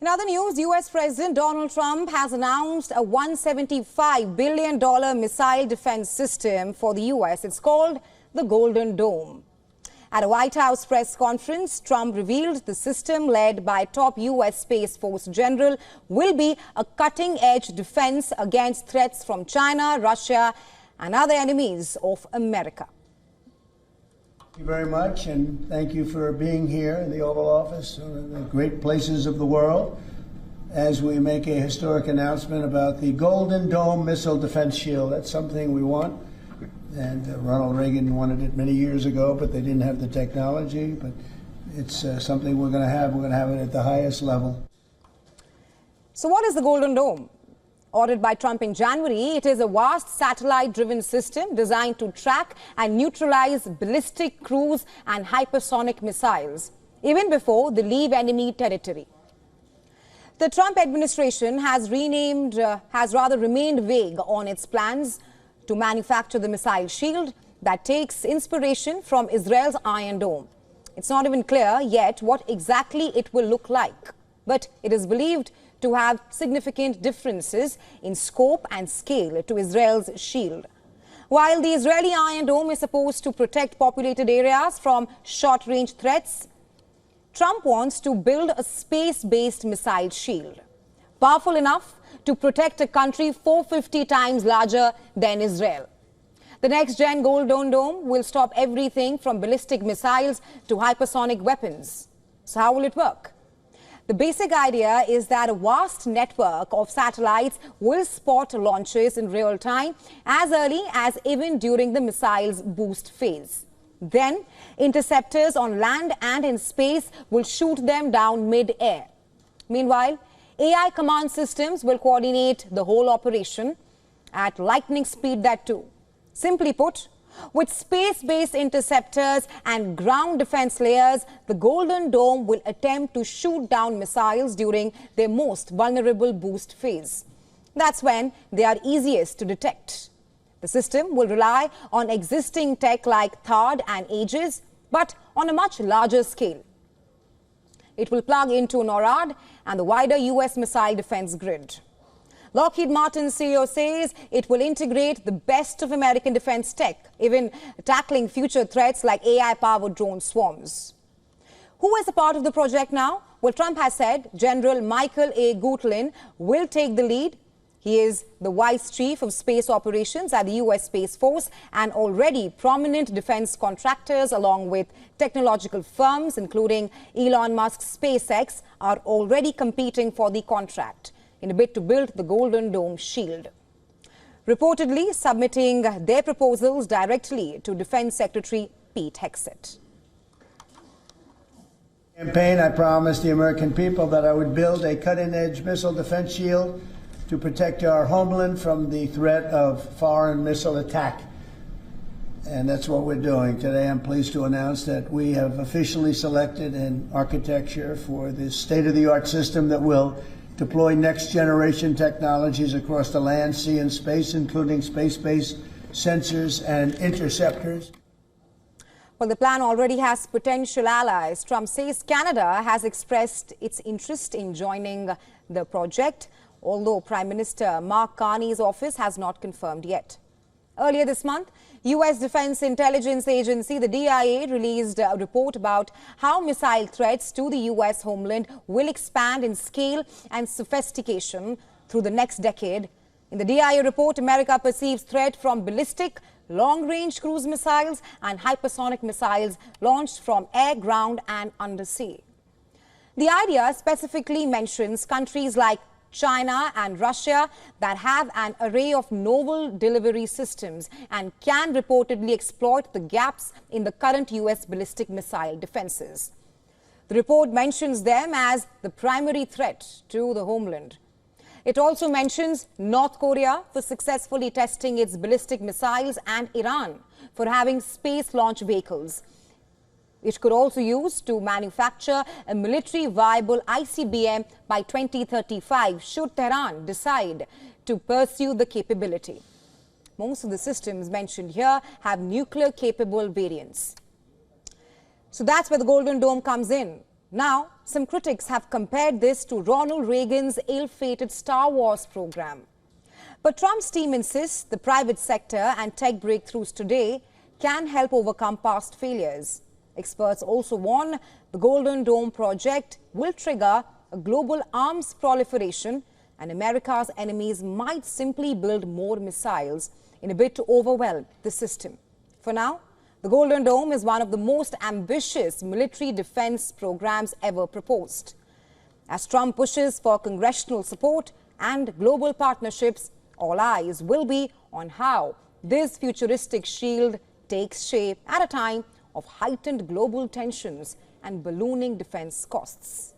In other news, U.S. President Donald Trump has announced a $175 billion missile defense system for the U.S. It's called the Golden Dome. At a White House press conference, Trump revealed the system, led by top U.S. Space Force general, will be a cutting-edge defense against threats from China, Russia, and other enemies of America. Thank you very much, and thank you for being here in the Oval Office, one of the great places of the world, as we make a historic announcement about the Golden Dome Missile Defense Shield. That's something we want, and Ronald Reagan wanted it many years ago, but they didn't have the technology. But it's something we're going to have. We're going to have it at the highest level. So what is the Golden Dome? Ordered by Trump in January, it is a vast satellite-driven system designed to track and neutralize ballistic, cruise and hypersonic missiles, even before they leave enemy territory. The Trump administration has remained vague on its plans to manufacture the missile shield that takes inspiration from Israel's Iron Dome. It's not even clear yet what exactly it will look like, but it is believed to have significant differences in scope and scale to Israel's shield. While the Israeli Iron Dome is supposed to protect populated areas from short-range threats, Trump wants to build a space-based missile shield, powerful enough to protect a country 450 times larger than Israel. The next-gen Golden Dome will stop everything from ballistic missiles to hypersonic weapons. So how will it work? The basic idea is that a vast network of satellites will spot launches in real time as early as even during the missile's boost phase. Then, interceptors on land and in space will shoot them down mid-air. Meanwhile, AI command systems will coordinate the whole operation at lightning speed, that too. Simply put, with space-based interceptors and ground defense layers, the Golden Dome will attempt to shoot down missiles during their most vulnerable boost phase. That's when they are easiest to detect. The system will rely on existing tech like THAAD and Aegis, but on a much larger scale. It will plug into NORAD and the wider U.S. missile defense grid. Lockheed Martin CEO says it will integrate the best of American defense tech, even tackling future threats like AI-powered drone swarms. Who is a part of the project now? Well, Trump has said General Michael A. Gutlin will take the lead. He is the Vice Chief of Space Operations at the U.S. Space Force, and already prominent defense contractors along with technological firms, including Elon Musk's SpaceX, are already competing for the contract in a bid to build the Golden Dome shield, reportedly submitting their proposals directly to Defense Secretary Pete Hegseth. Campaign, I promised the American people that I would build a cutting-edge missile defense shield to protect our homeland from the threat of foreign missile attack. And that's what we're doing. Today, I'm pleased to announce that we have officially selected an architecture for this state-of-the-art system that will deploy next-generation technologies across the land, sea, and space, including space-based sensors and interceptors. Well, the plan already has potential allies. Trump says Canada has expressed its interest in joining the project, although Prime Minister Mark Carney's office has not confirmed yet. Earlier this month, U.S. Defense Intelligence Agency, the DIA, released a report about how missile threats to the U.S. homeland will expand in scale and sophistication through the next decade. In the DIA report, America perceives threat from ballistic, long-range cruise missiles and hypersonic missiles launched from air, ground and undersea. The idea specifically mentions countries like China and Russia that have an array of novel delivery systems and can reportedly exploit the gaps in the current U.S. ballistic missile defenses. The report mentions them as the primary threat to the homeland. It also mentions North Korea for successfully testing its ballistic missiles and Iran for having space launch vehicles. It could also use to manufacture a military-viable ICBM by 2035 should Tehran decide to pursue the capability. Most of the systems mentioned here have nuclear-capable variants. So that's where the Golden Dome comes in. Now, some critics have compared this to Ronald Reagan's ill-fated Star Wars program. But Trump's team insists the private sector and tech breakthroughs today can help overcome past failures. Experts also warn the Golden Dome project will trigger a global arms proliferation, and America's enemies might simply build more missiles in a bid to overwhelm the system. For now, the Golden Dome is one of the most ambitious military defense programs ever proposed. As Trump pushes for congressional support and global partnerships, all eyes will be on how this futuristic shield takes shape at a time of heightened global tensions and ballooning defense costs.